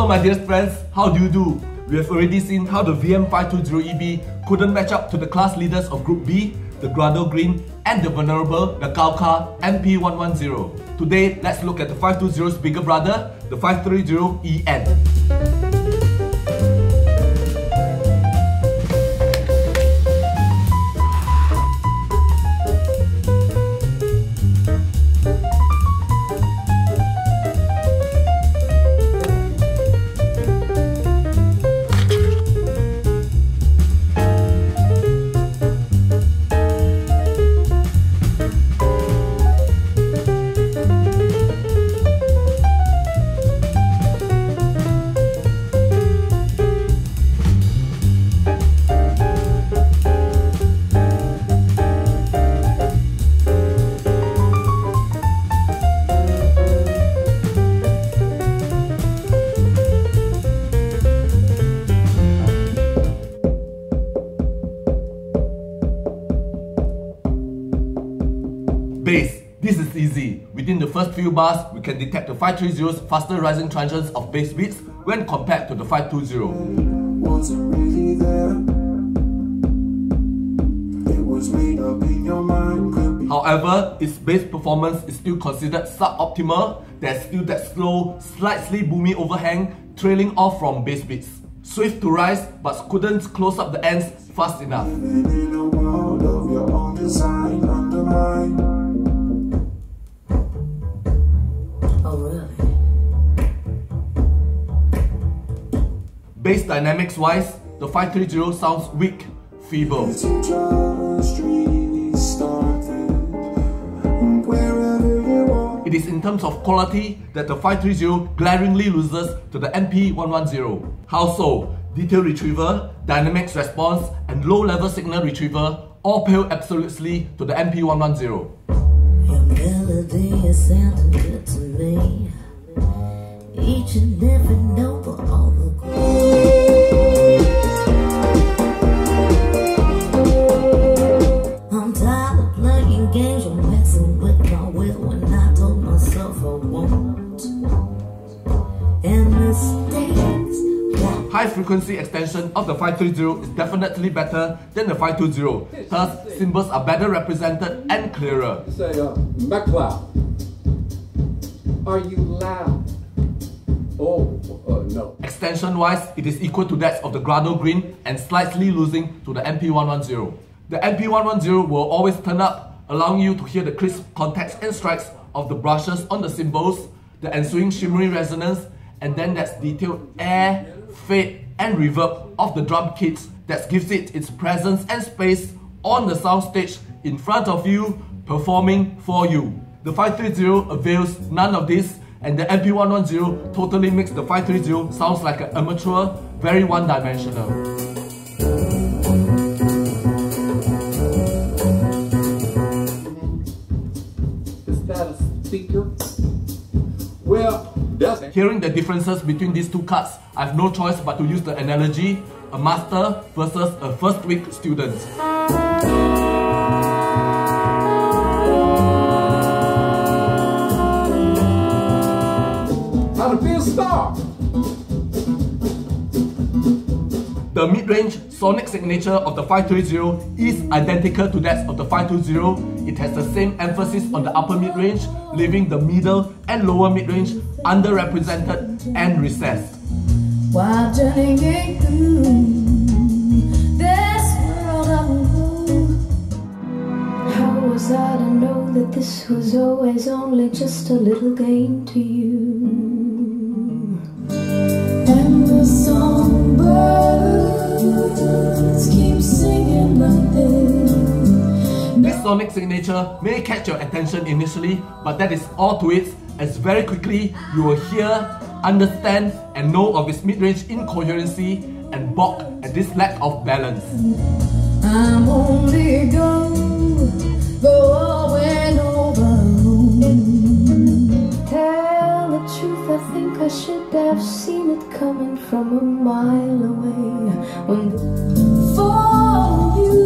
my dearest friends, how do you do? We have already seen how the VM530EB couldn't match up to the class leaders of Group B, the Grado Green, and the venerable Nagaoka MP110. Today, let's look at the 520's bigger brother, the 530EN. Bass. This is easy. Within the first few bars, we can detect the 530's faster rising transients of bass beats when compared to the 520. Was it really there? It was made up in your mind. However, its bass performance is still considered suboptimal. There's still that slow, slightly boomy overhang trailing off from bass beats. Swift to rise, but couldn't close up the ends fast enough. In a world of your own design undermined. Bass dynamics wise, the 530 sounds weak, feeble. It is in terms of quality that the 530 glaringly loses to the MP110. How so? Detail retriever, dynamics response, and low-level signal retriever all pale absolutely to the MP110. Your melody is sounding good to me. Each and every note for all the I'm tired of playing games or messing with my will when I told myself I won't. And mistakes. High frequency extension of the 530 is definitely better than the 520. Thus, symbols are better represented and clearer. Say, MacLeod, are you loud? Oh, no. Extension-wise, it is equal to that of the Grado Green and slightly losing to the MP110. The MP110 will always turn up, allowing you to hear the crisp contacts and strikes of the brushes on the cymbals, the ensuing shimmery resonance, and then that's detailed air, fade, and reverb of the drum kits that gives it its presence and space on the soundstage in front of you, performing for you. The 530 avails none of this, and the MP110 totally makes the 530 sounds like an amateur, very one-dimensional. Is that a speaker? Well, hearing the differences between these two cards, I have no choice but to use the analogy, a master versus a first-week student. How to be a star? The mid-range sonic signature of the 530 is identical to that of the 520. It has the same emphasis on the upper mid-range, leaving the middle and lower mid-range underrepresented and recessed. While journeying through this world of blue, how was I to know that this was always only just a little game to you? And the songbirds keep singing like this. This sonic signature may catch your attention initially, but that is all to it, as very quickly you will hear, understand, and know of its mid-range incoherency and balk at this lack of balance. I'm only going over. Tell the truth, I think I should have seen it coming from a mile away. When for you.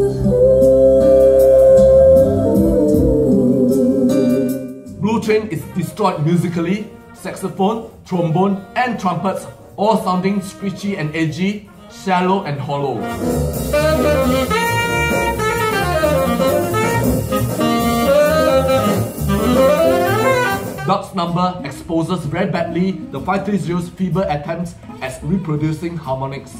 Blue Train is destroyed musically. Saxophone, trombone, and trumpets all sounding screechy and edgy, shallow and hollow. Dut's number exposes very badly the 530's feeble attempts at reproducing harmonics.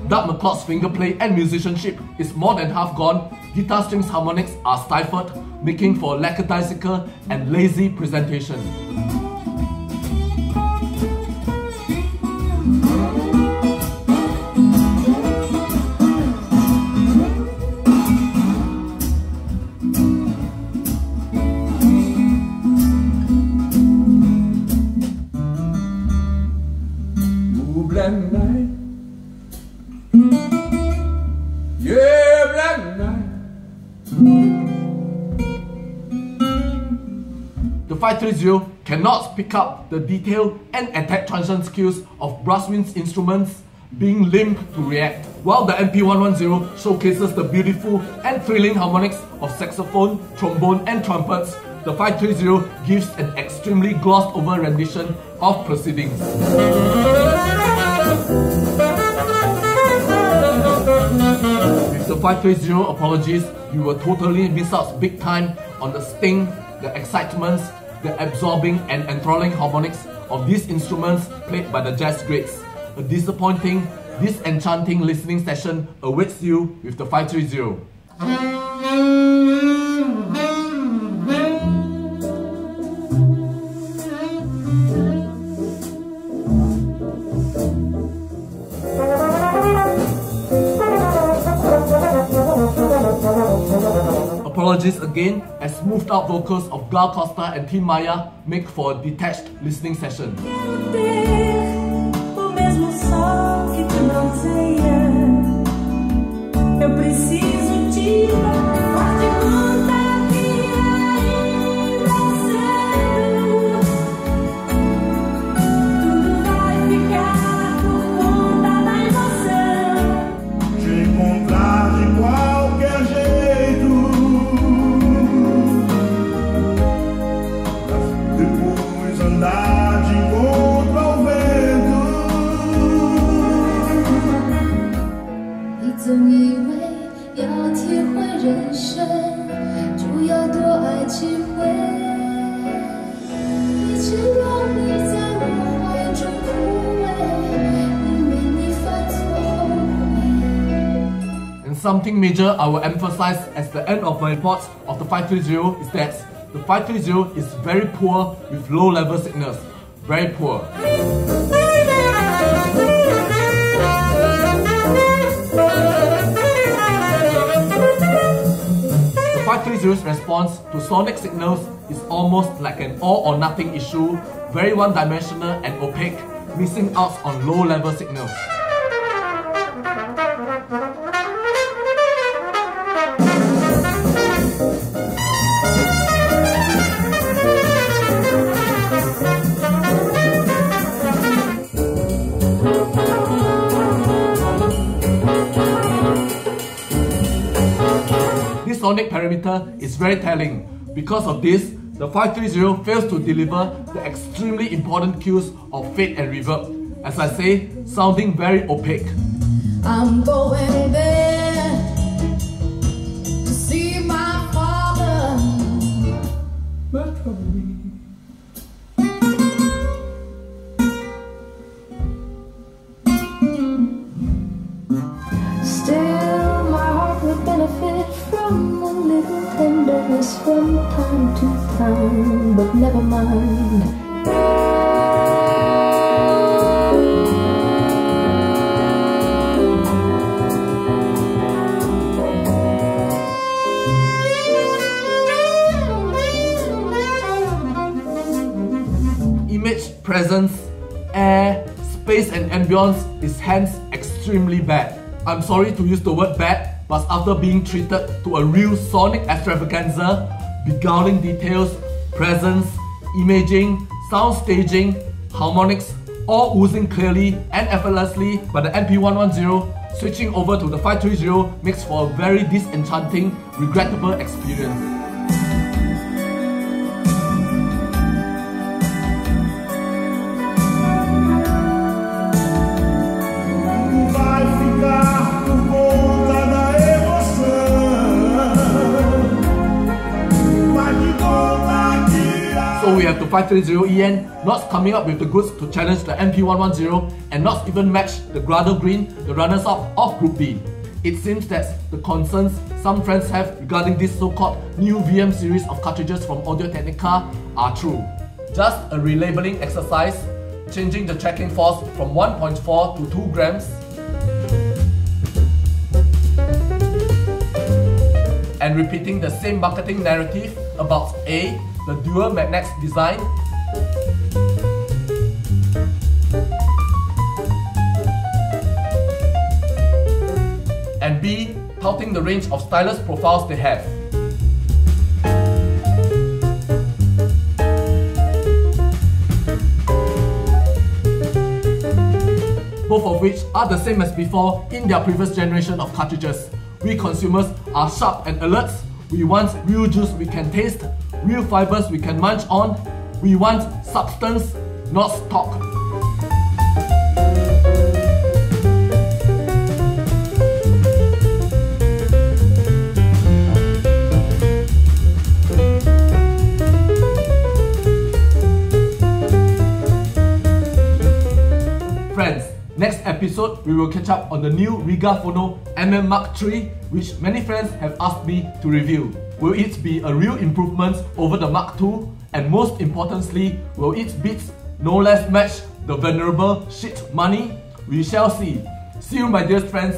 Doug McCloud's fingerplay and musicianship is more than half gone. Guitar strings harmonics are stifled, making for a lackadaisical and lazy presentation. The 530 cannot pick up the detail and attack transition skills of brasswinds instruments, being limp to react, while the MP110 showcases the beautiful and thrilling harmonics of saxophone, trombone and trumpets. The 530 gives an extremely glossed over rendition of proceedings. With the 530 apologies, you will totally miss out big time on the sting, the excitements, the absorbing and enthralling harmonics of these instruments played by the jazz greats. A disappointing, disenchanting listening session awaits you with the 530. Apologies again, as smoothed out vocals of Gal Costa and Tim Maya make for a detached listening session. Something major I will emphasize as the end of my reports of the 530 is that the 530 is very poor with low level signals. Very poor. The 530's response to sonic signals is almost like an all or nothing issue, very one-dimensional and opaque, missing out on low level signals. Sonic parameter is very telling. Because of this, the 530 fails to deliver the extremely important cues of fade and reverb. As I say, sounding very opaque. I'm going there to see my father. Still, my heart would benefit from a little tenderness from time to time, but never mind. Image, presence, air, space and ambience is hence extremely bad. I'm sorry to use the word bad, but after being treated to a real sonic extravaganza, beguiling details, presence, imaging, sound staging, harmonics, all oozing clearly and effortlessly by the MP110, switching over to the 530 makes for a very disenchanting, regrettable experience. VM530EN, not coming up with the goods to challenge the MP110 and not even match the Grado Green, the runners-up of Group B. It seems that the concerns some friends have regarding this so-called new VM series of cartridges from AudioTechnica are true. Just a relabeling exercise, changing the tracking force from 1.4 to 2 grams, and repeating the same marketing narrative about A, the dual magnets design, and B, touting the range of stylus profiles they have. Both of which are the same as before in their previous generation of cartridges. We consumers are sharp and alert. We want real juice we can taste, real fibers we can munch on. We want substance, not stock. Friends, next episode we will catch up on the new Rega Phono MM-Mark3, which many friends have asked me to review. Will it be a real improvement over the Mark II? And most importantly, will its beats no less match the venerable Schiit Mani? We shall see. See you, my dearest friends.